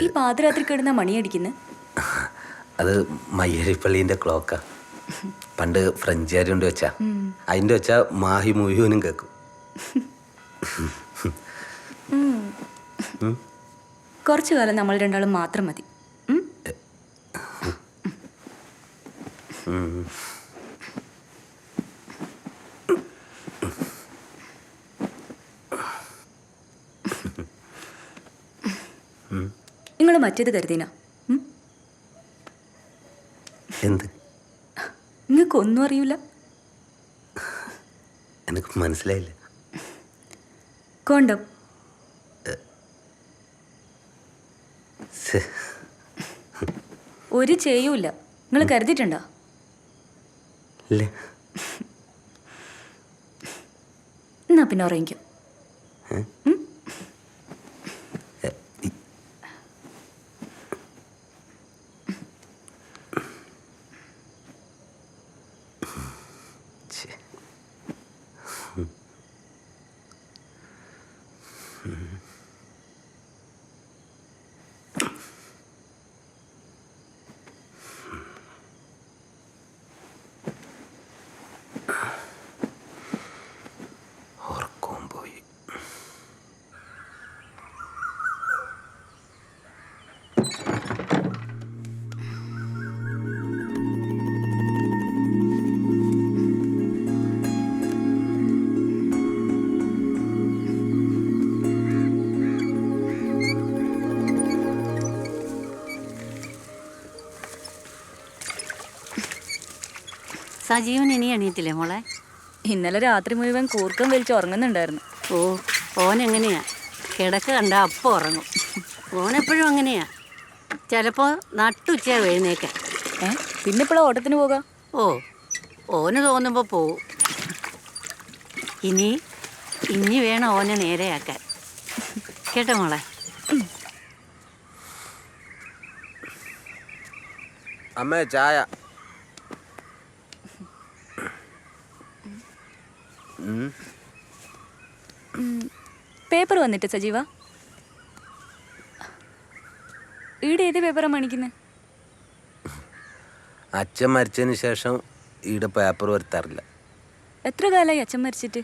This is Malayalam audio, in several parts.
ഈ പാതിരാത്രി കിടന്ന മണിയടിക്കുന്നത് അത് മയ്യഴിപ്പള്ളീൻ്റെ ക്ലോക്കാ. പണ്ട് ഫ്രഞ്ചുകാർ കൊണ്ട് വെച്ചാ. അതിൻ്റെ വെച്ചാ മാഹി മുഴുവനും കേൾക്കും. കുറച്ചു കാലം നമ്മൾ രണ്ടാളും മാത്രം മതി. നിങ്ങൾ മറ്റേത് കരുതിനാ? എന്ത്? നിങ്ങൾക്ക് ഒന്നും അറിയില്ല. എനിക്ക് മനസ്സിലായില്ല. കോണ്ടം ഒരു ചെയ്യൂല. നിങ്ങൾ കരുതിയിട്ടുണ്ടോ? എന്നാ പിന്നെ ഉറങ്ങിക്കും. സജീവൻ ഇനി എണീറ്റില്ലേ മോളെ? ഇന്നലെ രാത്രി മുഴുവൻ കൂർക്കം വലിച്ച് ഉറങ്ങുന്നുണ്ടായിരുന്നു. ഓ, ഓനെങ്ങനെയാ കിടക്ക കണ്ട അപ്പം ഉറങ്ങും. ഓനെപ്പോഴും അങ്ങനെയാ. ചിലപ്പോൾ നട്ടുച്ച എഴുന്നേക്കാൻ. പിന്നെ ഇപ്പോഴാണ് ഓട്ടത്തിന് പോകാം. ഓ, ഓന് തോന്നുമ്പോൾ പോവും. ഇനി വേണം ഓനെ നേരെയാക്കാൻ. കേട്ടോ മോളെ? അമ്മേ ചായ. പേപ്പർ വന്നിട്ട് സജീവ? ഈടെ ഏത് പേപ്പറാണ് മണിക്കുന്നത്? അച്ഛൻ മരിച്ചതിന് ശേഷം ഈടെ പേപ്പർ വരുത്താറില്ല. എത്ര കാലമായി അച്ഛൻ മരിച്ചിട്ട്?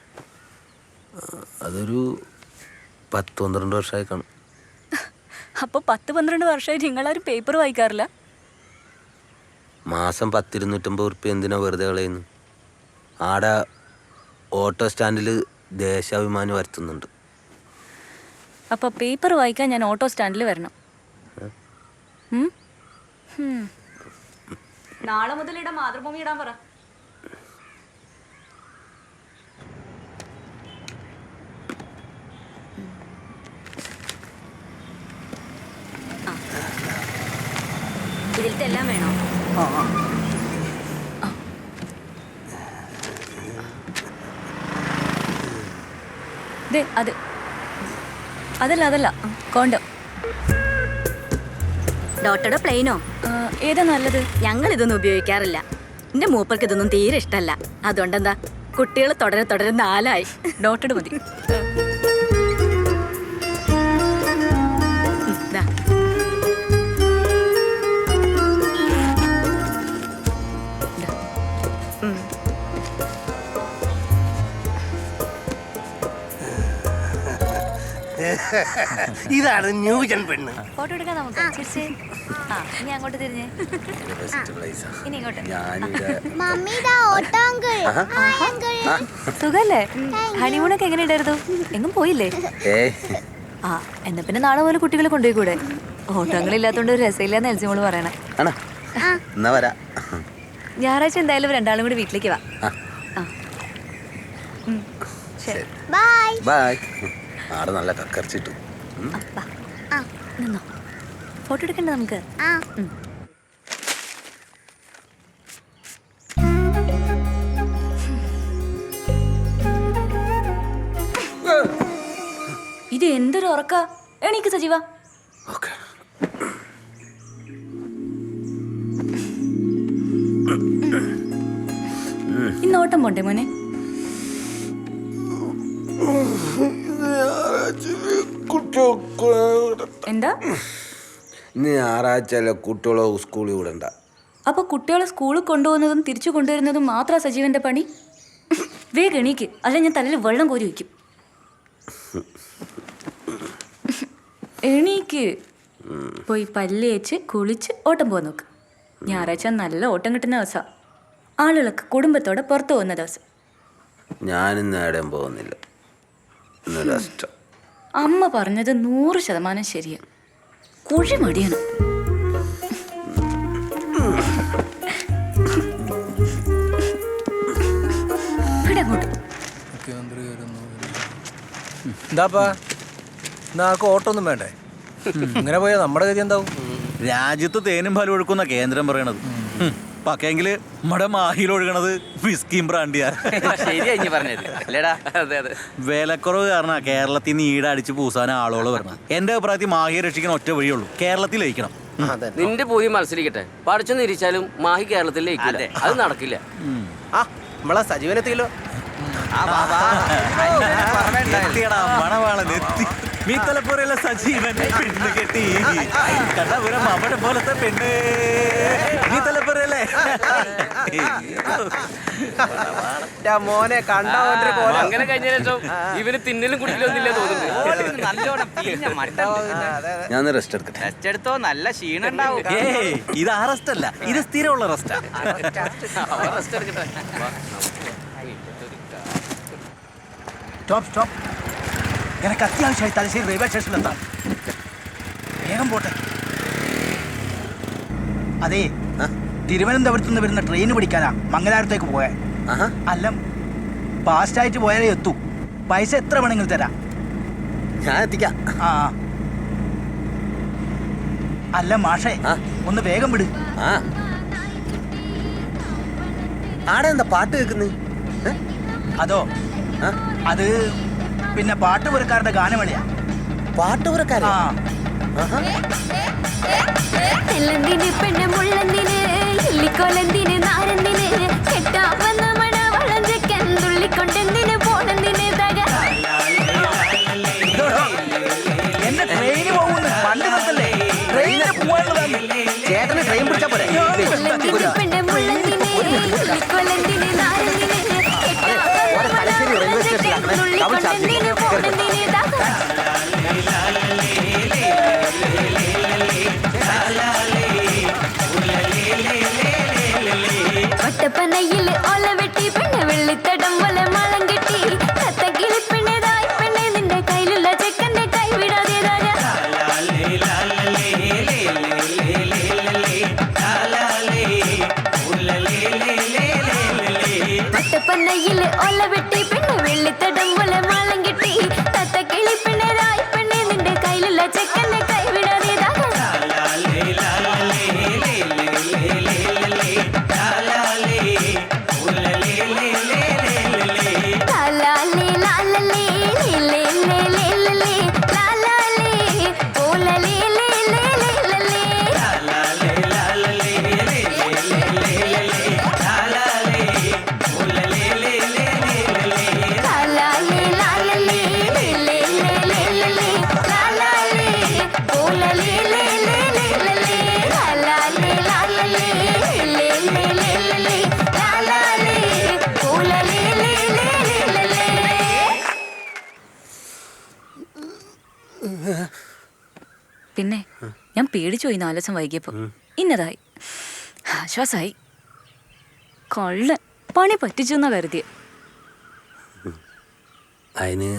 അതൊരു 10-12 വർഷമായി കാണും. അപ്പോൾ 10-12 വർഷമായിട്ട് നിങ്ങളാരും പേപ്പർ വായിക്കാറില്ല? മാസം 10-250 ഉറുപ്പ്യ എന്തിനാ വെറുതെ കളയുന്നു? ആടെ ഓട്ടോ സ്റ്റാൻഡിൽ ദേശാഭിമാനി വരുത്തുന്നുണ്ട്. അപ്പോൾ പേപ്പർ വായിക്കാൻ ഞാൻ ഓട്ടോ സ്റ്റാൻഡിൽ വരണം. നാളെ മുതൽ ഇവിടെ മാതൃഭൂമി ഇടാൻ പറ. ഇതിലത്തെ എല്ലാം വേണോ? അതല്ല കോണ്ടം. ഡോട്ടയുടെ പ്ലെയിനോ? ഏതാ നല്ലത്? ഞങ്ങൾ ഇതൊന്നും ഉപയോഗിക്കാറില്ല. എന്റെ മൂപ്പർക്ക് ഇതൊന്നും തീരെ ഇഷ്ടമല്ല. അതുകൊണ്ടെന്താ, കുട്ടികൾ തുടരെ 4 ഡോട്ടഡ് മതി. ഇതാണ് ന്യൂജൻ പെണ്ണ്. ഫോട്ടോ എടുക്കാൻ നമുക്ക്. ഇനി അങ്ങോട്ട് തിരിഞ്ഞേ. ഇനി ഇങ്ങോട്ട്. സുഖല്ലേ? ഹണിമൂണൊക്കെ എങ്ങനെ ഉണ്ടായിരുന്നു? എങ്ങും പോയില്ലേ? എന്നാ പിന്നെ നാളെ പോലെ കുട്ടികളെ കൊണ്ടുപോയിക്കൂടെ? ഓട്ടങ്ങളില്ലാത്തോണ്ട് ഒരു രസമില്ലാന്ന് എൽസിമോള് പറയണേ. ഞായറാഴ്ച എന്തായാലും 2 കൂടി വീട്ടിലേക്ക് വാ. ശരി, ബൈ. ആടെ നല്ല കക്കർച്ചിട്ടു. നിന്നോ, ഫോട്ടോ എടുക്കണ്ട നമുക്ക്. ഇത് എന്തൊരു ഉറക്ക? എണീക്ക് സജീവ. ഇന്ന് ഓട്ടം പോണ്ടേ മോനെ? എന്താ? ഇന്ന് ഞായറാഴ്ച കുട്ടികളെ സ്കൂളിൽ വിടണ്ട. അപ്പൊ കുട്ടികളെ സ്കൂളിൽ കൊണ്ടുപോകുന്നതും തിരിച്ചു കൊണ്ടുവരുന്നതും മാത്രമാണ് സജീവന്റെ പണി? വേഗം എണീക്ക്, അല്ലെ ഞാൻ തലയിൽ വെള്ളം കോരി വയ്ക്കും. എണീക്ക്, പോയി പല്ല് തേച്ച് കുളിച്ച് ഓട്ടം പോകാൻ നോക്ക്. ഞായറാഴ്ച നല്ല ഓട്ടം കിട്ടുന്ന ദിവസമാണ്. ആളുകളൊക്കെ കുടുംബത്തോടെ പുറത്തു പോകുന്ന ദിവസം. ഞാനിന്ന് എവിടെയും പോകുന്നില്ല. അമ്മ പറഞ്ഞത് 100% ശരിയാ. കുഴി മടിയാണ്. എന്താപ്പാ നാക്ക് ഓട്ടൊന്നും വേണ്ടേ? ഇങ്ങനെ പോയാൽ നമ്മുടെ ഗതി എന്താവും? രാജ്യത്ത് തേനും പാലും ഒഴുക്കുന്ന കേന്ദ്രം പറയണത്. പക്കെങ്കില് നമ്മുടെ മാഹിയിൽ ഒഴുകണത് വിസ്കിയും ബ്രാൻഡിയാ. വിലക്കുറവ് കാരണം കേരളത്തിൽ നിന്ന് ഈട അടിച്ച് പൂസാൻ ആളുകൾ വരണം. എന്റെ അഭിപ്രായത്തിൽ മാഹിയെ രക്ഷിക്കാൻ ഒറ്റ വഴിയുള്ളൂ, കേരളത്തിൽ ലയിക്കണം. നിന്റെ പൂതി മത്സരിക്കട്ടെ, പഠിച്ചൊന്നും ഇരിച്ചാലും മാഹി കേരളത്തിൽ ലയിക്കില്ല. അത് നടക്കില്ല. നമ്മളെ സജീവനെത്തിയല്ലോ. മീത്തലപ്പുറയിലെ സജീവൻ പെണ്ണ് കെട്ടി കണ്ണപുരം അവിടെ പോലത്തെ പെണ്ണ് മീത്തലപ്പുറയല്ലേ മോനെ കണ്ടാ അങ്ങനെ കഴിഞ്ഞ ശേഷം ഇവന് തിന്നലും കുടിക്കലൊന്നുമില്ല തോന്നുന്നു. ഞാൻ റെസ്റ്റ് എടുക്കട്ടെ. ടെസ്റ്റ് എടുത്തോ, നല്ല ക്ഷീണം ഉണ്ടാവും. ഇത് ആ റെസ്റ്റ് അല്ല, ഇത് സ്ഥിരമുള്ള റെസ്റ്റാ. റെസ്റ്റ് എടുക്കട്ടെ. സ്റ്റോപ്പ്. എനിക്ക് അത്യാവശ്യമായി തലശ്ശേരി റെയിൽവേ സ്റ്റേഷനിലെത്താം. വേഗം പോട്ടെ. അതെ, തിരുവനന്തപുരത്ത് നിന്ന് വരുന്ന ട്രെയിൻ പിടിക്കാനാ മംഗലാപുരത്തേക്ക് പോയാൽ. അല്ല, ഫാസ്റ്റായിട്ട് പോയാലേ എത്തൂ. പൈസ എത്ര വേണമെങ്കിലും തരാം. ഞാൻ എത്തിക്കാം. ആ അല്ല മാഷേ, ഒന്ന് വേഗം വിട്. ആടെ എന്താ പാട്ട് കേൾക്കുന്നത്? അതോ, അത് പിന്നെ പാട്ടുപുരക്കാരുടെ ഗാനമേളയാ. പാട്ടുപുരക്കാരാ? പെണ്ണ് മുള്ളന്തിന് ഇല്ലിക്കൊലന്തിന് നാരന്തിന് കെട്ടാവന്ന മഴ വളഞ്ചക്കെന്തുള്ളിക്കൊണ്ടെന്തിന് പോണെന്തിന് തക എന്നെ ട്രെയിന് പോകുന്നു പണ്ട് നിർത്തല്ലേ? ട്രെയിനിന് പോവാനുള്ളതാണ്. ചേട്ടന് ട്രെയിൻ പിടിച്ചാ പോരെ? പെണ്ണ് മുള്ളന്തിന് ഇല്ലിക്കൊലന്തിന് നാരന്തിന് കെട്ടാവന്ന പോണെന്തിന് തക ഒറ്റപ്പനയില് ഓല വെട്ടി പെണ്ണ് വെള്ളിത്തടം പോലെ മളം കെട്ടി കത്തക്കിളി പെണ്ണേതായി പെണ്ണെ നിന്റെ കയ്യിലുള്ള ചെക്കന്റെ കൈ വിടാതേതായ ഒറ്റപ്പനയില് ഓല വെട്ടി പെണ്ണ് വെള്ളിത്തടം പോലെ മളം കെട്ടി കത്തക്കിളി പെണ്ണേതായി പെണ്ണെ നിന്റെ കയ്യിലുള്ള ചെക്കന്റെ കൈ വിടാതേതായ പിന്നെ ഞാൻ പേടിച്ചു പോയി 4 ദിവസം വൈകിയപ്പോ. ഇന്നതായി, ആശ്വാസായി. കൊള്ളൻ പണി പറ്റിച്ചു എന്നാ കരുതിയ. അതിന്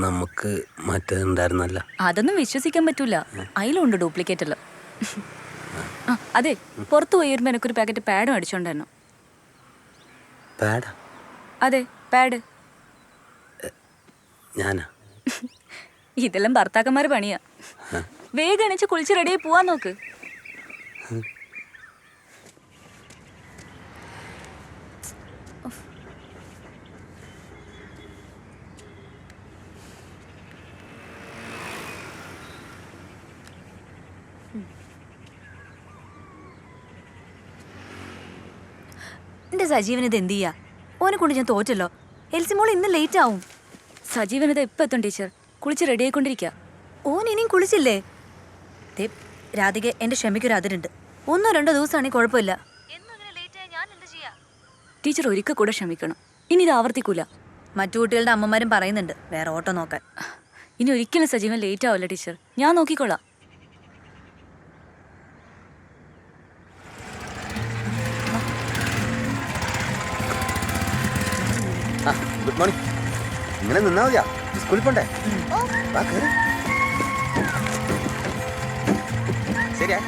നമുക്ക് മറ്റേതുണ്ടായിരുന്നല്ല. അതൊന്നും വിശ്വസിക്കാൻ പറ്റൂല. അതിലുണ്ട് ഡ്യൂപ്ലിക്കേറ്റ് എല്ലാം. അതെ, പുറത്തു പോയി വരുമ്പോ എനിക്കൊരു പാക്കറ്റ് പാഡും അടിച്ചോണ്ടായിരുന്നു. പാഡാ? അതെ, പാഡ്. ഞാനാ? ഇതെല്ലാം ഭർത്താക്കന്മാര് പണിയാ. വേഗം എണിച്ച് കുളിച്ച് റെഡിയായി പോവാൻ നോക്ക്. എന്റെ സജീവൻ ഇത് എന്ത് ചെയ്യാ? ഓനെ കൊണ്ട് ഞാൻ തോറ്റല്ലോ. എൽസി മോൾ ഇന്ന് ലേറ്റ് ആവും. സജീവൻ ഇത് എപ്പോ എത്തും ടീച്ചർ? കുളിച്ച് റെഡി ആയിക്കൊണ്ടിരിക്കുക. ഓൻ ഇനിയും കുളിച്ചില്ലേ? ദേ, രാധിക എന്റെ ക്ഷമയ്ക്കൊരു അതിരുണ്ട്. 1-2 ദിവസമാണെങ്കിൽ കുഴപ്പമില്ല. ടീച്ചർ ഒരിക്കൽ കൂടെ ക്ഷമിക്കണം. ഇനി ഇത് ആവർത്തിക്കൂല. മറ്റു കുട്ടികളുടെ അമ്മമാരും പറയുന്നുണ്ട് വേറെ ഓട്ടോ നോക്കാൻ. ഇനി ഒരിക്കലും സജീവൻ ലേറ്റ് ആവില്ല ടീച്ചർ. ഞാൻ നോക്കിക്കോളാം. Good morning. ഇങ്ങനെ നിന്നാ മതിയാ? സ്കൂളിൽ പോണ്ടേ? വാ, കേറ്. ശരിയാ.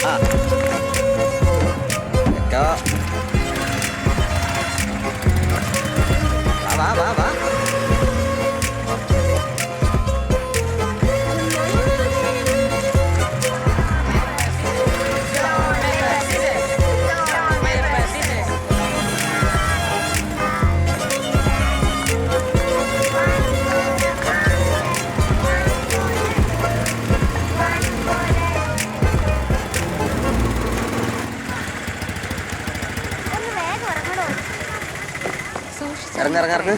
ആ. എക്കാ. വാ, വാ, വാ, വാ. ഇറങ്ങ്.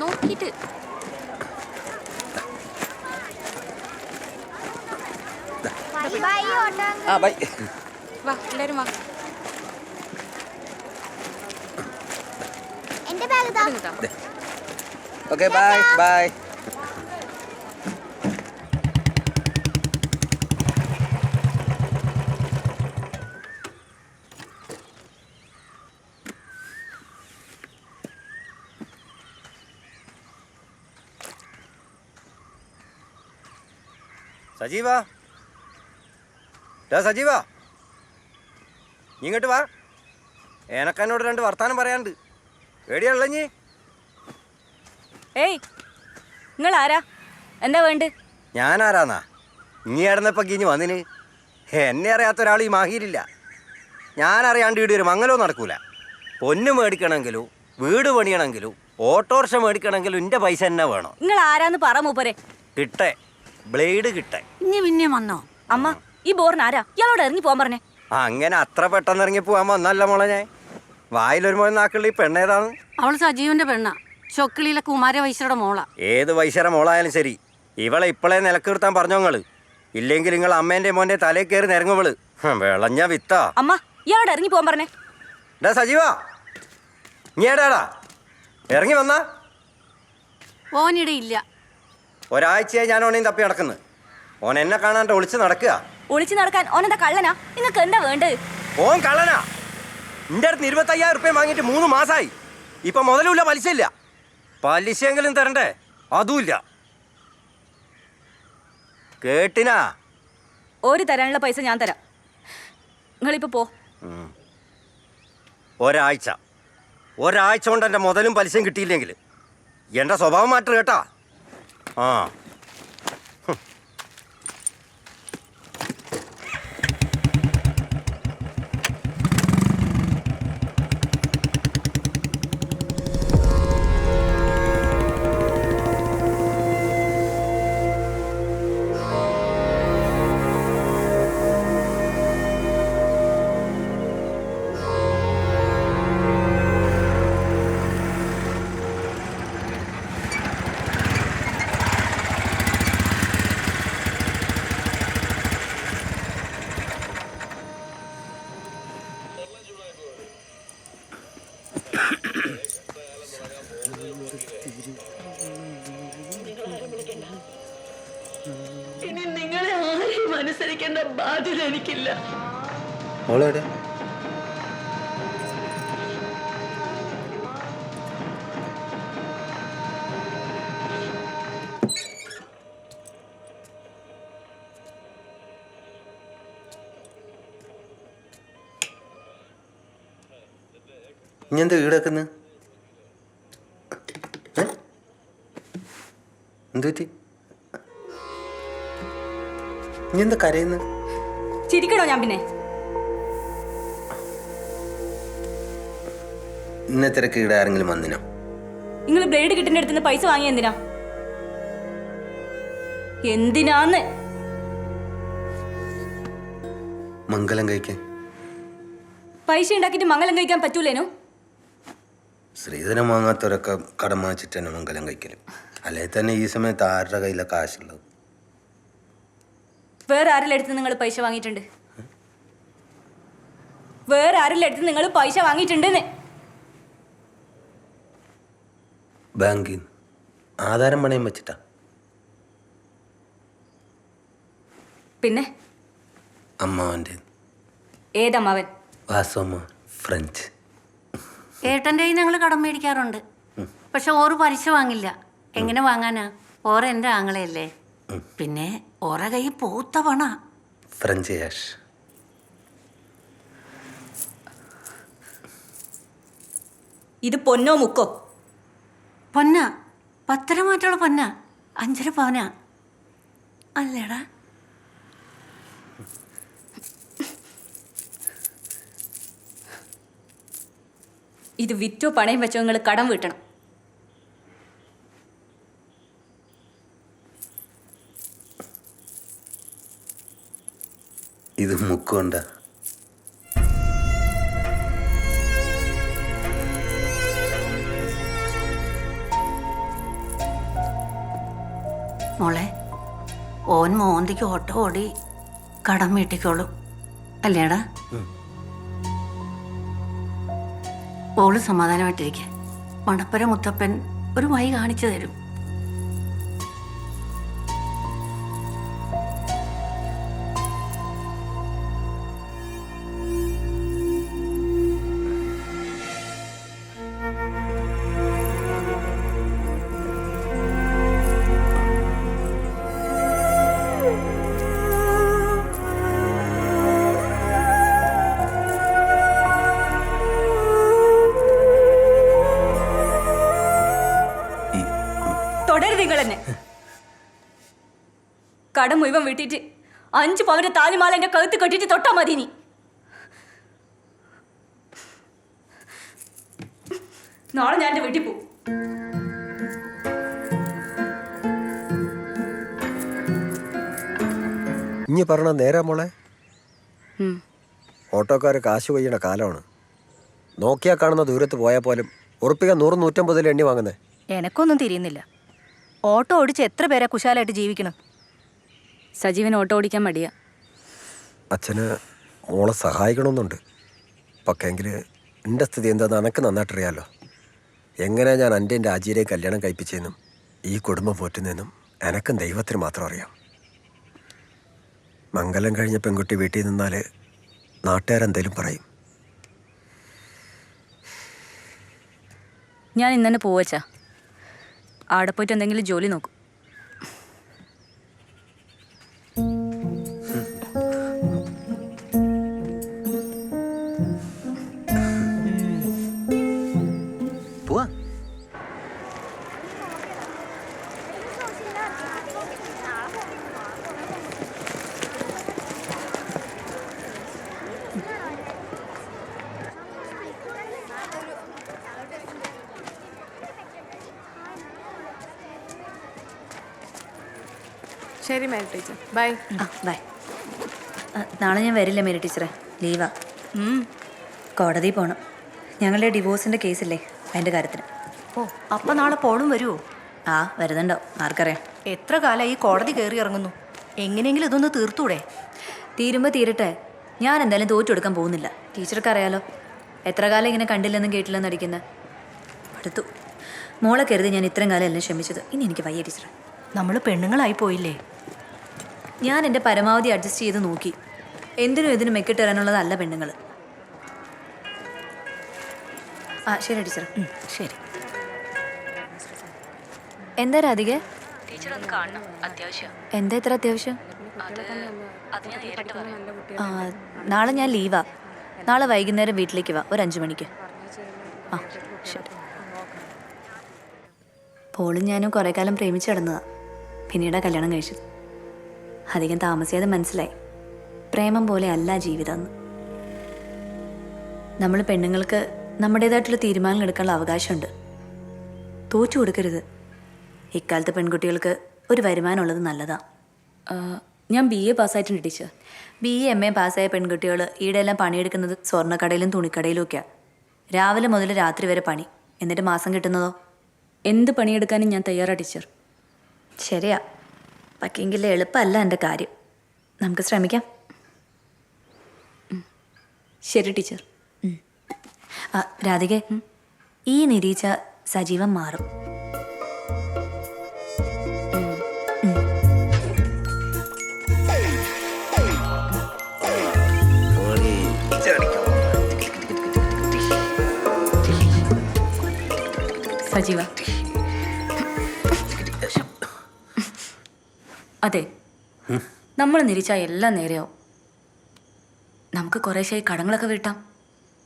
നോക്കിട്ട് ആ, ബൈ. വാ, എല്ലാരും വാ. എന്റെ ബാഗ് ഓക്കെ, ബൈ ബൈ. സജീവാ, സജീവാ, ഇങ്ങോട്ട് വാ. എനക്കെന്നോട് 2 വർത്താനം പറയാനുണ്ട്. എവിടെയാണല്ലോ നീ? ഏയ്, നിങ്ങൾ ആരാ? എന്താ വേണ്ട? ഞാനാരാന്നാ? ഇനി ഇടന്നപ്പോ കിഞ്ഞ് വന്നിന്. എന്നെ അറിയാത്ത ഒരാൾ ഈ മാഹിയിലില്ല. ഞാനറിയാണ്ട് വീട് ഒരു മംഗലവും നടക്കൂല. പൊന്ന് മേടിക്കണമെങ്കിലും വീട് പണിയണമെങ്കിലും ഓട്ടോറിക്ഷ മേടിക്കണമെങ്കിലും എൻ്റെ പൈസ തന്നെ വേണം. നിങ്ങൾ ആരാന്ന് പറ മൂപ്പരെ. കിട്ടേ, ബ്ലേഡ് കിട്ടേ. ഇനി പിന്നെ വന്നോ? അമ്മ, ഈ ബോറിന് ആരാ? ഇയാളോട് ഇറങ്ങി പോകാൻ പറഞ്ഞേ. അങ്ങനെ അത്ര പെട്ടെന്ന് ഇറങ്ങി പോകാൻ വന്നല്ല മോളെ ഞാൻ. വായിലൊരു മോൻ നാക്കുള്ള ഈ പെണ്ണേതാണ്? അവള് സജീവന്റെ പെണ്ണ, ചൊക്കിളിയിലെ കുമാര വൈശ്യരുടെ മോള. ഏത് വൈശ്യര മോളായാലും ശരി, ഇവളെ ഇപ്പോഴേ നിലക്കിർത്താൻ പറഞ്ഞോങ്ങള്. ഇല്ലെങ്കിൽ നിങ്ങൾ അമ്മേന്റെ മോന്റെ തലയിൽ കയറി നിരങ്ങുവള്. വിളഞ്ഞ വിത്താ. അമ്മ, ഇയാളോട് ഇറങ്ങി പോകാൻ പറഞ്ഞേ. ഡാ സജീവാ, നീ ഏടാടാ? ഇറങ്ങി വന്നാ. ഓനിടെ ഇല്ല. ഒരാഴ്ചയായി ഞാൻ ഓനെയും തപ്പി നടക്കുന്നു. ഓൻ എന്നെ കാണാണ്ട് ഒളിച്ച് നടക്കുക. ഒളിച്ചു നടക്കാൻ ഓനെന്താ കള്ളനാ? നിങ്ങൾക്ക് എന്താ വേണ്ടത്? ഓൻ കള്ളനാ. എൻ്റെ അടുത്ത് 25,000 റുപ്യ വാങ്ങിയിട്ട് 3 മാസമായി. ഇപ്പൊ മുതലുമില്ല, പലിശ ഇല്ല. പലിശയെങ്കിലും തരണ്ടേ? അതുമില്ല. കേട്ടിനാ? ഒരു തരാനുള്ള പൈസ ഞാൻ തരാം. നിങ്ങളിപ്പോ പോ. ഒരാഴ്ച കൊണ്ട് എൻ്റെ മുതലും പലിശയും കിട്ടിയില്ലെങ്കിൽ എൻ്റെ സ്വഭാവം മാറ്റം കേട്ടാ. ആ, ഇനി നിങ്ങളെ ആരെയും അനുസരിക്കേണ്ട ബാധ്യത എനിക്കില്ല. മോളെവിടെ? ഇനി എന്താ വീട് വെക്കുന്നത്? എന്തു പറ്റി? ഇനി എന്താ കരയുന്നത്? ചിരിക്കണോ ഞാൻ പിന്നെ? ഇന്നത്തിരക്ക് ഇവിടെ ആരെങ്കിലും വന്നിനോ? നിങ്ങൾ ബ്ലേഡ് കിട്ടുന്ന അടുത്ത് പൈസ വാങ്ങിയ എന്തിനാ? എന്തിനാന്ന്? മംഗലം കഴിക്കാൻ. പൈസ ഉണ്ടാക്കിയിട്ട് മംഗലം കഴിക്കാൻ പറ്റൂലേനോ? സ്ത്രീധനം വാങ്ങാത്തവരൊക്കെ കടം വാങ്ങിച്ചിട്ട് തന്നെ മംഗലം കഴിക്കലും. അല്ലെങ്കിൽ തന്നെ ഈ സമയത്ത് ആരുടെ കയ്യിലാണ് കാശുള്ളത്? വേറെ ആരെല്ലാം അടുത്ത് നിങ്ങൾ പൈസ വാങ്ങിയിട്ടുണ്ട്? വേറെ ആരെല്ലാം അടുത്ത് നിങ്ങൾ പൈസ വാങ്ങിയിട്ടുണ്ടെന്ന്? ബാങ്കിൽ ആധാരം പണയം വെച്ചിട്ടാ. പിന്നെ അമ്മാവൻ്റെ. ഏതമ്മാവൻ? വാസമ്മ, ഫ്രഞ്ച്. ഏട്ടൻ്റെ കയ്യിൽ ഞങ്ങൾ കടം മേടിക്കാറുണ്ട്. പക്ഷെ ഓറ് പലിശ വാങ്ങില്ല. എങ്ങനെ വാങ്ങാനാ? ഓറ എൻ്റെ ആങ്ങളയല്ലേ. പിന്നെ ഓറ കൈ പൂത്ത പണ. French cash. ഇത് പൊന്നോ മുക്കോ? പൊന്ന, 10 മാറ്റുള്ള പൊന്ന, 5.5 പവന അല്ലേടാ? ഇത് വിറ്റോ പണയം വെച്ചോ നിങ്ങൾ കടം വീട്ടണം. ഇത് മുക്കുണ്ട. മോളെ, ഓൻ മോന്തിക്ക് ഓട്ടോ ഓടി കടം വീട്ടിക്കോളും അല്ലേടാ? ഓള് സമാധാനമായിട്ടിരിക്കെ. മണപ്പര മുത്തപ്പൻ ഒരു വഴി കാണിച്ചു തരും. തുടരുത് നിങ്ങൾ തന്നെ. കടം മുഴുവൻ വീട്ടിട്ട് 5 പവന്റെ താലിമാല എന്റെ കഴുത്ത് കെട്ടിട്ട് തൊട്ടാ മതി. നീ നാളെ ഞാൻ എന്റെ വീട്ടിൽ പോവും. ഇനി പറഞ്ഞ നേരാ മോളെ. ഓട്ടോക്കാർ കാശ് കൊയ്യണ കാലമാണ്. നോക്കിയാൽ കാണുന്ന ദൂരത്ത് പോയാൽ പോലും ഉറപ്പിക്കാൻ 100-150 എണ്ണി വാങ്ങുന്നേ. എനക്കൊന്നും തിരിയുന്നില്ല. ഓട്ടോ ഓടിച്ച് എത്ര പേരാ കുശാലായിട്ട് ജീവിക്കണം? സജീവൻ ഓട്ടോ ഓടിക്കാൻ മടിയാ. അച്ഛന് മോളെ സഹായിക്കണമെന്നുണ്ട്. പക്ഷേങ്കിൽ എൻ്റെ സ്ഥിതി എന്താണെന്ന് എനിക്ക് നന്നായിട്ടറിയാമല്ലോ. എങ്ങനെ ഞാൻ എൻ്റെ രാജിയിലേക്ക് കല്യാണം കഴിപ്പിച്ചതെന്നും ഈ കുടുംബം പോറ്റുന്നതെന്നും എനക്കും ദൈവത്തിന് മാത്രം അറിയാം. മംഗലം കഴിഞ്ഞ പെൺകുട്ടി വീട്ടിൽ നിന്നാൽ നാട്ടുകാരെന്തേലും പറയും. ഞാൻ ഇന്ന് തന്നെ പോവച്ചാ. ആടെ പോയിട്ട് എന്തെങ്കിലും ജോലി നോക്കും. പോവാ. ശരി മേരി ടീച്ചർ, ബൈ. ബൈ. നാളെ ഞാൻ വരില്ല മേരി ടീച്ചറെ, ലീവാ. കോടതി പോകണം. ഞങ്ങളുടെ ഡിവോഴ്സിൻ്റെ കേസില്ലേ, അതിൻ്റെ കാര്യത്തിന്. ഓ, അപ്പൊ നാളെ പോളും വരുമോ? ആ, വരുന്നുണ്ടോ ആർക്കറിയാം. എത്ര കാലം ഈ കോടതി കയറി ഇറങ്ങുന്നു. എങ്ങനെയെങ്കിലും ഇതൊന്ന് തീർത്തൂടെ? തീരുമ്പോൾ തീരട്ടെ. ഞാൻ എന്തായാലും തോറ്റു കൊടുക്കാൻ പോകുന്നില്ല. ടീച്ചർക്ക് അറിയാലോ എത്ര കാലം ഇങ്ങനെ കണ്ടില്ലെന്നും കേട്ടില്ലെന്നും അടിക്കുന്നത്. അടുത്തു. മോളെ കരുതി ഞാൻ ഇത്രയും കാലം എല്ലാം ക്ഷമിച്ചത്. ഇനി എനിക്ക് വയ്യ ടീച്ചറെ. നമ്മൾ പെണ്ണുങ്ങളായി പോയില്ലേ? ഞാൻ എൻ്റെ പരമാവധി അഡ്ജസ്റ്റ് ചെയ്ത് നോക്കി. എന്തിനും ഇതിനും മെക്കിട്ട് തരാനുള്ളതല്ല പെണ്ണുങ്ങൾ. ആ ശരി ടീച്ചർ. ശരി. എന്താ രാധിക? ടീച്ചർ ഒന്ന് കാണണം, അത്യാവശ്യം. എന്താ ഇത്ര അത്യാവശ്യം? അത് ഞാൻ നേരിട്ട് പറയാം. നാളെ ഞാൻ ലീവാ. നാളെ വൈകുന്നേരം വീട്ടിലേക്ക് വാ, ഒരു 5 മണിക്ക്. ആ ശരി. പോളും ഞാനും കുറേ കാലം പ്രേമിച്ച് കിടന്നതാ. പിന്നീടാ കല്യാണം കഴിച്ചത്. അധികം താമസിയാതെ മനസ്സിലായി, പ്രേമം പോലെ അല്ല ജീവിതം. നമ്മൾ പെണ്ണുങ്ങൾക്ക് നമ്മുടേതായിട്ടുള്ള തീരുമാനങ്ങൾ എടുക്കാനുള്ള അവകാശമുണ്ട്. തോറ്റു കൊടുക്കരുത്. ഇക്കാലത്ത് പെൺകുട്ടികൾക്ക് ഒരു വരുമാനമുള്ളത് നല്ലതാ. ഞാൻ BA പാസ്സായിട്ടുണ്ട് ടീച്ചർ. BA പാസ്സായ പെൺകുട്ടികൾ ഈടെല്ലാം പണിയെടുക്കുന്നത് സ്വർണ്ണക്കടയിലും തുണിക്കടയിലും ഒക്കെയാണ്. രാവിലെ മുതൽ രാത്രി വരെ പണി, എന്നിട്ട് മാസം കിട്ടുന്നതോ? എന്ത് പണിയെടുക്കാനും ഞാൻ തയ്യാറാ ടീച്ചർ. ശരിയാ, പക്ഷെങ്കിൽ എളുപ്പമല്ല എൻ്റെ കാര്യം. നമുക്ക് ശ്രമിക്കാം. ശരി ടീച്ചർ. രാധികെ, ഈ നിരീച്ച സജീവം മാറും. സജീവ, അതെ, നമ്മൾ നിരീച്ചാൽ എല്ലാം നേരെയാവും. നമുക്ക് കുറേശ്ശായി കടങ്ങളൊക്കെ വീട്ടാം.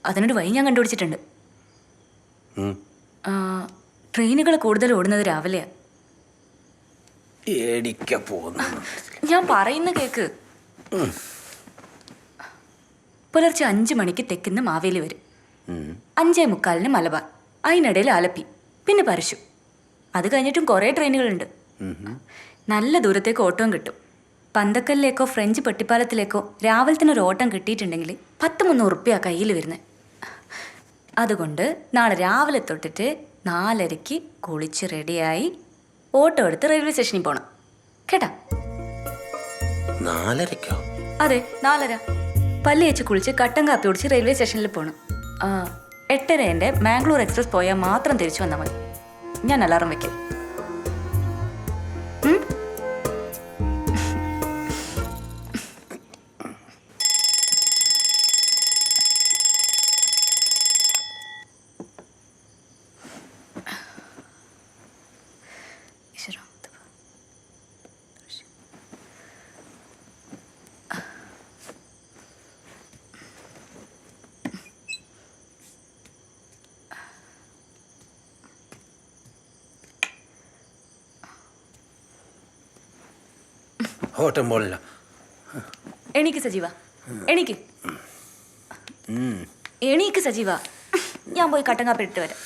അതിനൊരു വഴി ഞാൻ കണ്ടുപിടിച്ചിട്ടുണ്ട്. ട്രെയിനുകൾ കൂടുതൽ ഓടുന്നത് രാവിലെയാണ്. ഞാൻ പറയുന്ന കേക്ക്. പുലർച്ചെ 5 മണിക്ക് തെക്കുന്ന് മാവേലി വരും, 5:45 മലബാർ, അതിനിടയിൽ ആലപ്പി, പിന്നെ പരശു. അത് കഴിഞ്ഞിട്ടും കുറേ ട്രെയിനുകളുണ്ട്. നല്ല ദൂരത്തേക്ക് ഓട്ടവും കിട്ടും. പന്തക്കല്ലിലേക്കോ ഫ്രഞ്ച് പെട്ടിപ്പാലത്തിലേക്കോ രാവിലത്തിനൊരു ഓട്ടം കിട്ടിയിട്ടുണ്ടെങ്കിൽ 10-300 ഉറുപ്പ്യ കയ്യിൽ വരുന്നത്. അതുകൊണ്ട് നാളെ രാവിലെ തൊട്ടിട്ട് 4:30 കുളിച്ച് റെഡിയായി ഓട്ടോ എടുത്ത് റെയിൽവേ സ്റ്റേഷനിൽ പോകണം. കേട്ടാ? 4:30? അതെ, 4:30. പല്ലി വെച്ച് കുളിച്ച് കട്ടൻ കാപ്പി കുടിച്ച് റെയിൽവേ സ്റ്റേഷനിൽ പോകണം. 8:30 മാംഗ്ലൂർ എക്സ്പ്രസ് പോയാൽ മാത്രം തിരിച്ചു വന്നാൽ മതി. ഞാൻ അലാറം വയ്ക്കും. ഓട്ടം പോലില്ല. എണീക്ക് സജീവ, എണീക്ക്, എണീക്ക് സജീവ. ഞാൻ പോയി കട്ടൻ കാപ്പി ഇട്ട് വരാം.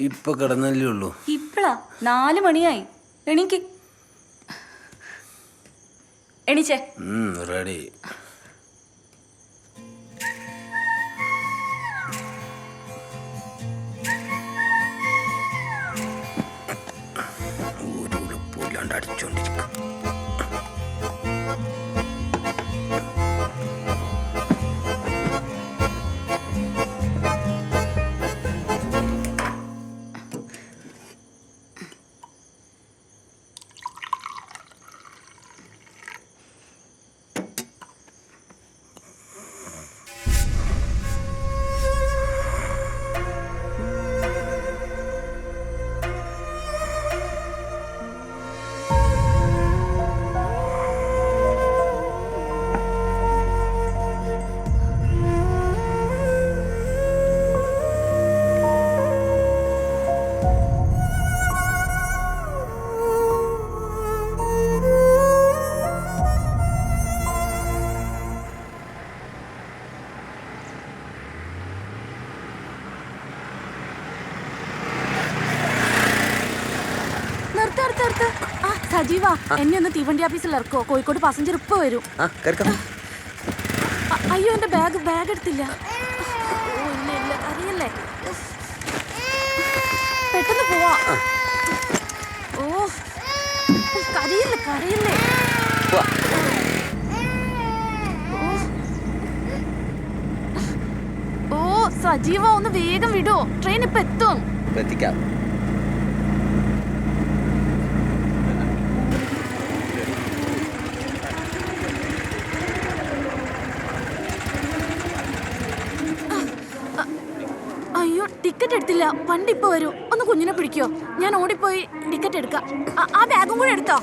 ഇപ്പൊ കിടന്നല്ലേ ഉള്ളൂ. ഇപ്പളാ 4 മണിയായി. എണീക്ക്, എണീച്ചേ. റെഡി. ഒരു ഉളുപ്പില്ലാണ്ട് അടിച്ചോണ്ടിരിക്കും. സജീവ, എന്നെ ഒന്ന് തീവണ്ടി ഓഫീസിൽ ഇറക്കോ. കോഴിക്കോട് പാസഞ്ചർ ഇപ്പൊ വരും. അയ്യോ, എന്റെ ബാഗ് എടുത്തില്ല. ഇല്ല, അറിയല്ലേ. പെട്ടെന്ന് പോവാ. ഓ, കരയില്ലേ. ഓ സജീവ, ഒന്ന് വേഗം വിടോ. ട്രെയിൻ ഇപ്പൊ എത്തും. എത്തിക്കാം. അയ്യോ, ടിക്കറ്റ് എടുത്തില്ല. വണ്ടി ഇപ്പൊ വരും. ഒന്ന് കുഞ്ഞിനെ പിടിക്കോ. ഞാൻ ഓടിപ്പോയി ടിക്കറ്റ് എടുക്കാം. ആ ബാഗും കൂടെ എടുത്തോ.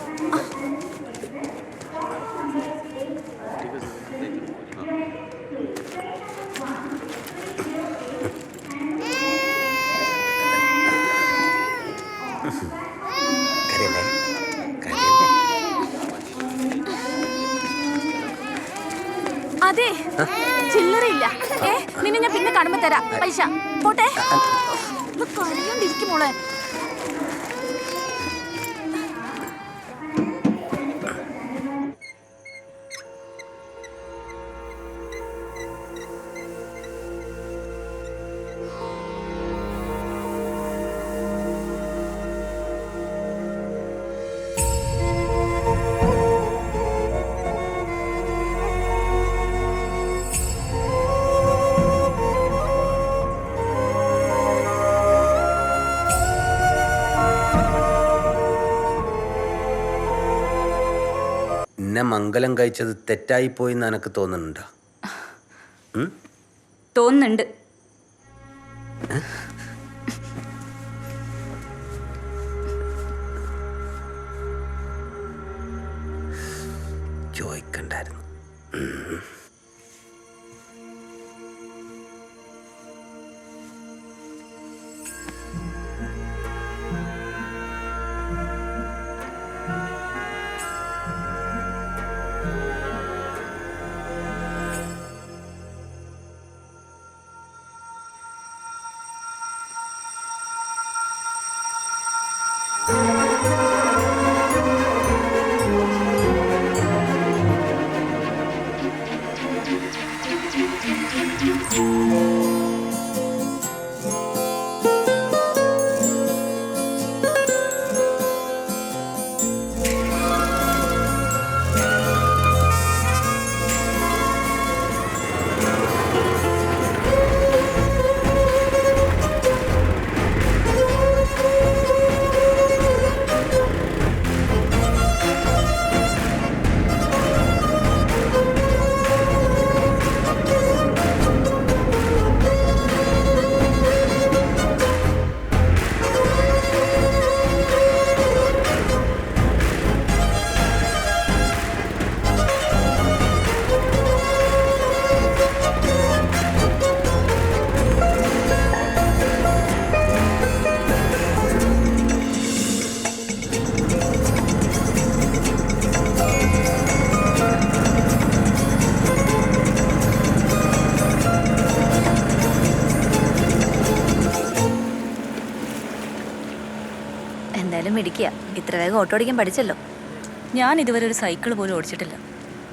അതെ, ചില്ലറയില്ല. നിന്നെ ഞാൻ പിന്നെ കാണുമ്പോ തരാം പൈസ. പോട്ടെ. കരയോണ്ടിരിക്കും മോളെ. എന്നെ മംഗലം കഴിച്ചത് തെറ്റായിപ്പോയി എന്ന് എനിക്ക് തോന്നുന്നുണ്ടോ? തോന്നുന്നുണ്ട്. ചോദിക്കണ്ടായിരുന്നു. എന്തായാലും മിടിക്കുക. ഇത്ര വേഗം ഓട്ടോ ഓടിക്കാൻ പഠിച്ചല്ലോ. ഞാൻ ഇതുവരെ ഒരു സൈക്കിൾ പോലും ഓടിച്ചിട്ടില്ല.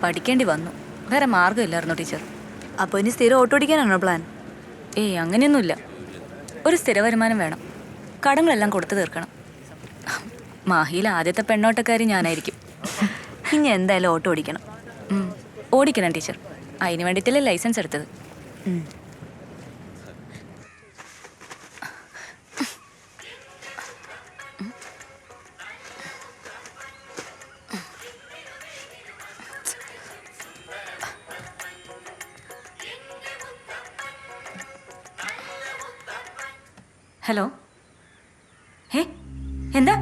പഠിക്കേണ്ടി വന്നു. വേറെ മാർഗ്ഗമില്ലായിരുന്നു ടീച്ചർ. അപ്പോൾ ഇനി സ്ഥിരം ഓട്ടോ ഓടിക്കാനാണോ പ്ലാൻ? ഏയ് അങ്ങനെയൊന്നുമില്ല. ഒരു സ്ഥിര വരുമാനം വേണം. കടങ്ങളെല്ലാം കൊടുത്തു തീർക്കണം. മാഹിയിൽ ആദ്യത്തെ പെണ്ണോട്ടക്കാരി ഞാനായിരിക്കും. ഇനി എന്തായാലും ഓട്ടോ ഓടിക്കണം. ഓടിക്കണം ടീച്ചർ. അതിന് വേണ്ടിയിട്ടല്ലേ ലൈസൻസ് എടുത്തത്. ഹലോ, ഹേ എന്താ?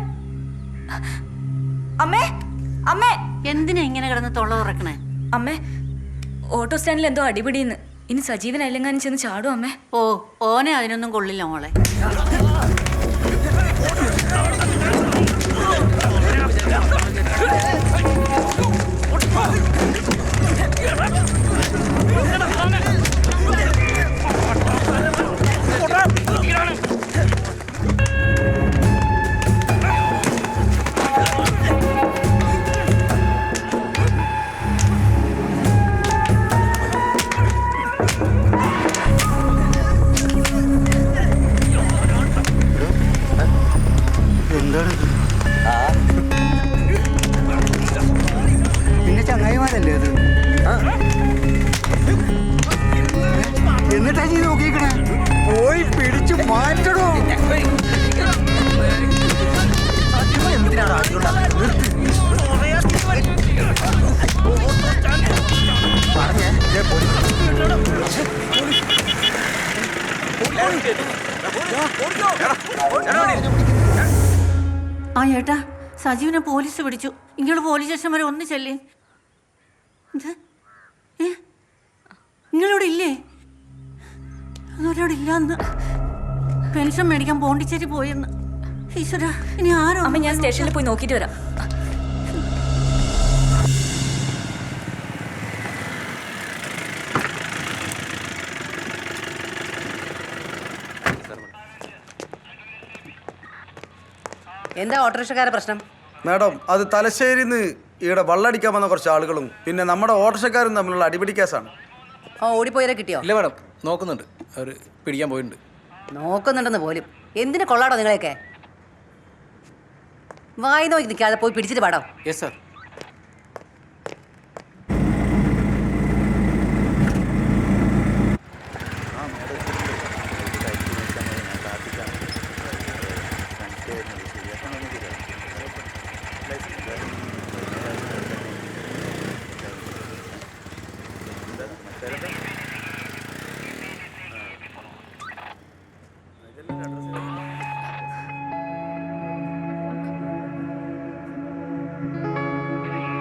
അമ്മേ, അമ്മേ, എന്തിനാ ഇങ്ങനെ കിടന്ന് തൊള്ള ഉറക്കണേ? അമ്മേ, ഓട്ടോ സ്റ്റാൻഡിൽ എന്തോ അടിപിടിന്ന്. ഇനി സജീവനല്ലെങ്ങാനും ചെന്ന് ചാടും അമ്മേ. ഓ, ഓനെ അതിനൊന്നും കൊള്ളില്ല മോളെ. പിന്നെ ചങ്ങായിമാരല്ലേ അത്? എന്നിട്ടാ ചെയ്ത് നോക്കിക്കണേ. പോയി പിടിച്ചു മാറ്റണോ? ആ ചേട്ടാ, സജീവനെ പോലീസ് പിടിച്ചു. ഇങ്ങോട്ട് പോലീസ് സ്റ്റേഷൻ വരെ ഒന്ന് ചെല്ലേ. നിങ്ങളിവിടെ ഇല്ലേ? ഒരാവിടെ ഇല്ലാന്ന്. പെൻഷൻ മേടിക്കാൻ പോണ്ടിച്ചേരി പോയെന്ന്. ഈശ്വര, ഇനി ആരോ. അമ്മ, ഞാൻ സ്റ്റേഷനിൽ പോയി നോക്കിയിട്ട് വരാം. എന്താ ഓട്ടോറിക്ഷക്കാരുടെ പ്രശ്നം? മാഡം, അത് തലശ്ശേരിന്ന് ഇവിടെ വള്ളടിക്കാൻ വന്ന കുറച്ച് ആളുകളും പിന്നെ നമ്മുടെ ഓട്ടോറിക്ഷക്കാരും തമ്മിലുള്ള അടിപിടി കേസാണ്. ഓടിപ്പോയവരെ കിട്ടിയോ? ഇല്ല മാഡം, നോക്കുന്നുണ്ട്. അവർ പിടിക്കാൻ പോയിട്ടുണ്ട്. നോക്കുന്നുണ്ടെന്ന് പോലും. എന്തിനു കൊള്ളാടോ നിങ്ങളെയൊക്കെ? വായി നോക്കി നിൽക്കാതെ പോയി പിടിച്ചിട്ട് പാടോ. Yes sir.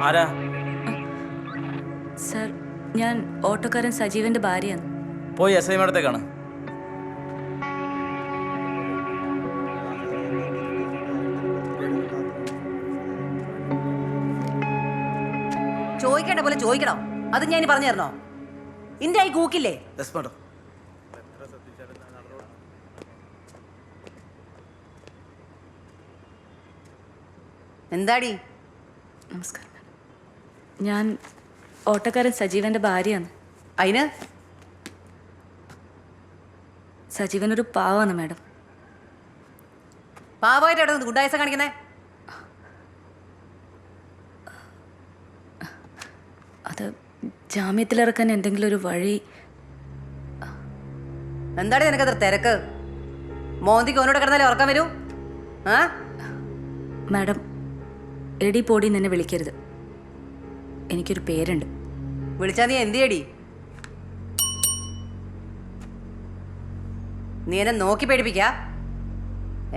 ആരാ? സർ, ഞാൻ ഓട്ടോക്കാരൻ സജീവന്റെ ഭാര്യയാണ്. പോയി എസ് ഐ മേഡത്തെ കാണാം. ചോദിക്കേണ്ട പോലെ ചോദിക്കണോ? അത് ഞാൻ ഇനി പറഞ്ഞു തരണോ? ഇന്റെ ആയി കൂക്കില്ലേ? Yes madam. എന്താടി? നമസ്കാരം. ഞാൻ ഓട്ടോക്കാരൻ സജീവന്റെ ഭാര്യയാണ്. അതിന് സജീവൻ ഒരു പാവാണ് മാഡം. പാവമായിട്ട് എവിടെ നിന്ന് ഗുണ്ടായസം കാണിക്കുന്നേ? അത് ജാമ്യത്തിലിറക്കാൻ എന്തെങ്കിലും ഒരു വഴി. എന്താടി നിനക്കത്ര തിരക്ക്? മോന്തിക്ക് ഓനോട് കിടന്നാലേ ഉറക്കാൻ വരൂ? ആ മാഡം, എടി പോടി എന്നെ വിളിക്കരുത്. എനിക്കൊരു പേരുണ്ട്. വിളിച്ചാ നീ എന്ത് ചെയ്യടി? നീ എന്നെ നോക്കി പേടിപ്പിക്ക.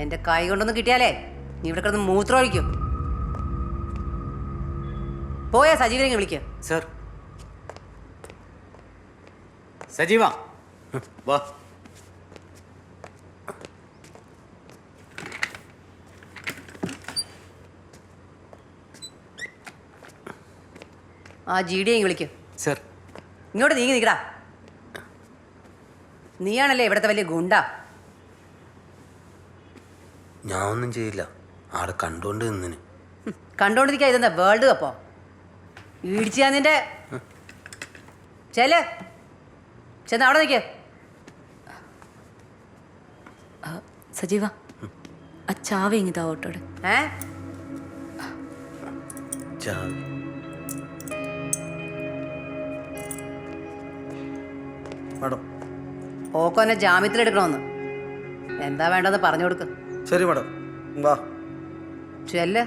എന്റെ കൈ കൊണ്ടൊന്നും കിട്ടിയാലേ നീ ഇവിടെ കിടന്ന് മൂത്രം ഒഴിക്കും. പോയാ സജീവനെ വിളിക്കുക. സർ. സജീവ വാ. ആ GD വിളിക്കും. സർ. ഇങ്ങോട്ട് നീങ്ങി നിൽക്കടാ. നീയാണല്ലേ ഇവിടുത്തെ വലിയ ഗുണ്ട. ഞാൻ ഒന്നും ചെയ്യില്ല. ആടെ കണ്ടോണ്ട് നിന്നിന്. കണ്ടോണ്ടിരിക്കാ. ഇതെന്താ വേൾഡ് കപ്പോ? ഇടിച്ചാ നിന്റെ ചെന്ന് അവിടെ നിൽക്കേ. സജീവ, ആ ചാവി ഇങ്ങിതാ ഓട്ടോടെ. മാഡം, ഓക്കോനെ ജാമ്യത്തിലെടുക്കണമെന്ന്. എന്താ വേണ്ടെന്ന് പറഞ്ഞു കൊടുക്ക്. ശരി മാഡം, വാ. ചെല്ല്.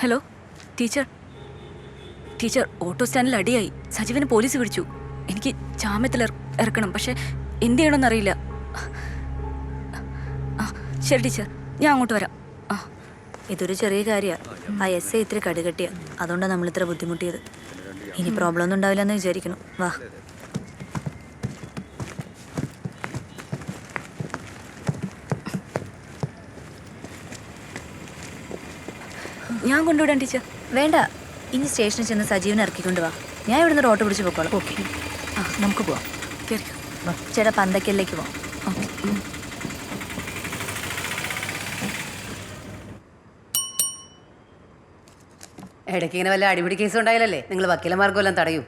Hello teacher. ടീച്ചർ, ഓട്ടോ സ്റ്റാൻഡിൽ അടിയായി. സജീവനെ പോലീസ് പിടിച്ചു. എനിക്ക് ജാമ്യത്തിൽ ഇറക്കണം. പക്ഷെ എന്ത് ചെയ്യണമെന്നറിയില്ല. ശരി ടീച്ചർ, ഞാൻ അങ്ങോട്ട് വരാം. ഇതൊരു ചെറിയ കാര്യമാണ്. ആ SI ഇത്തിരി കടുകട്ടിയ. അതുകൊണ്ടാണ് നമ്മളിത്ര ബുദ്ധിമുട്ടിയത്. ഇനി പ്രോബ്ലം ഒന്നും ഉണ്ടാവില്ല എന്ന് വിചാരിക്കണം. വാ. ഞാൻ കൊണ്ടുവിടാം ടീച്ചർ. വേണ്ട, ഇനി സ്റ്റേഷനിൽ ചെന്ന് സജീവനെ ഇറക്കിക്കൊണ്ട് വാ. ഞാൻ ഇവിടുന്ന് ഒരു ഓട്ടോ പിടിച്ച് പോക്കോളാം. ഓക്കെ. നമുക്ക് പോവാം. ചേട്ടാ, പന്തക്കലിലേക്ക് പോവാം. ഓക്കെ. ഇടയ്ക്ക് ഇങ്ങനെ വല്ല അടിപിടി കേസ് ഉണ്ടായാലല്ലേ നിങ്ങൾ വക്കീലന്മാർക്കും എല്ലാം തടയൂ.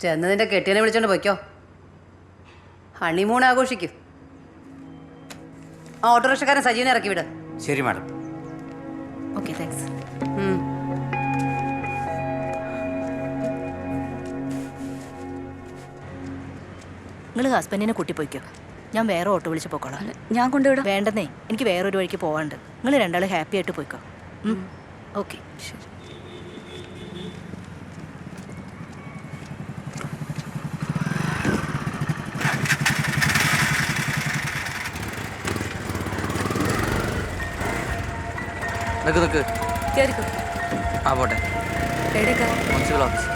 ചെന്ന് നിന്റെ കെട്ടിയനെ വിളിച്ചോണ്ട് പോയിക്കോ. ഹണിമൂൺ ആഘോഷിക്കും. ആ ഓട്ടോറിക്ഷക്കാരൻ സജീവനെ ഇറക്കി വിട്. ശരി മാഡം. Okay, thanks. നിങ്ങൾ ഹസ്ബൻഡിനെ കൂട്ടിപ്പോയിക്കോ. ഞാൻ വേറെ ഓട്ടോ വിളിച്ച് പോയിക്കോളാം. ഞാൻ കൊണ്ടുവിടാം. വേണ്ടെന്നേ, എനിക്ക് വേറൊരു വഴിക്ക് പോകാണ്ട്. നിങ്ങൾ രണ്ടാളും ഹാപ്പി ആയിട്ട് പോയിക്കോ. ഓക്കെ, ശരി. നിക്ക് കേറിക്കോ. ആ പോട്ടെ. എവിടേക്കാ? Municipal office.